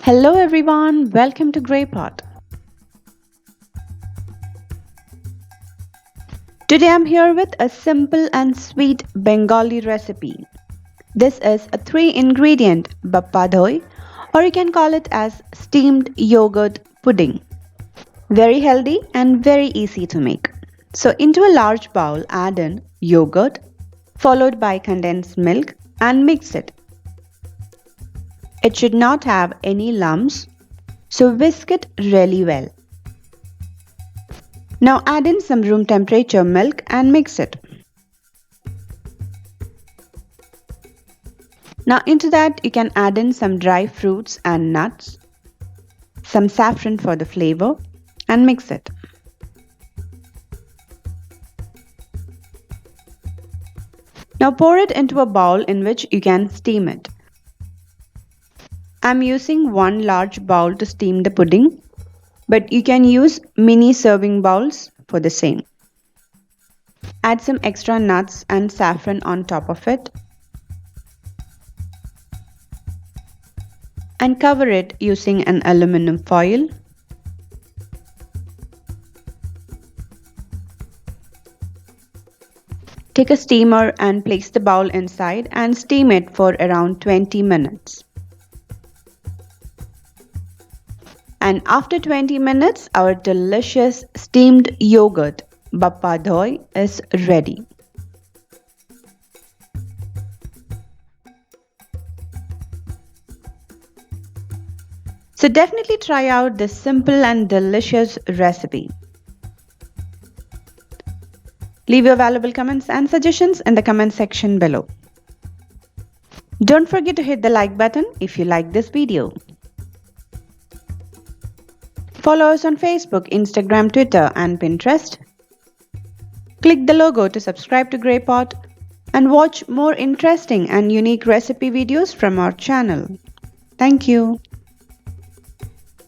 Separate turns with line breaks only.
Hello everyone, welcome to Grey Pot. Today I'm here with a simple and sweet Bengali recipe. This is a 3-ingredient Bhapa Doi, or you can call it as steamed yogurt pudding. Very healthy and very easy to make. So into a large bowl add in yogurt followed by condensed milk and mix it. It should not have any lumps, so whisk it really well. Now add in some room temperature milk and mix it. Now into that you can add in some dry fruits and nuts, some saffron for the flavor and mix it. Now pour it into a bowl in which you can steam it. I'm using one large bowl to steam the pudding, but you can use mini serving bowls for the same. Add some extra nuts and saffron on top of it and cover it using an aluminum foil. Take a steamer and place the bowl inside and steam it for around 20 minutes. And after 20 minutes, our delicious steamed yogurt Bhapa Doi is ready. So definitely try out this simple and delicious recipe. Leave your valuable comments and suggestions in the comment section below. Don't forget to hit the like button if you like this video. Follow us on Facebook, Instagram, Twitter and Pinterest. Click the logo to subscribe to Grey Pot and watch more interesting and unique recipe videos from our channel. Thank you.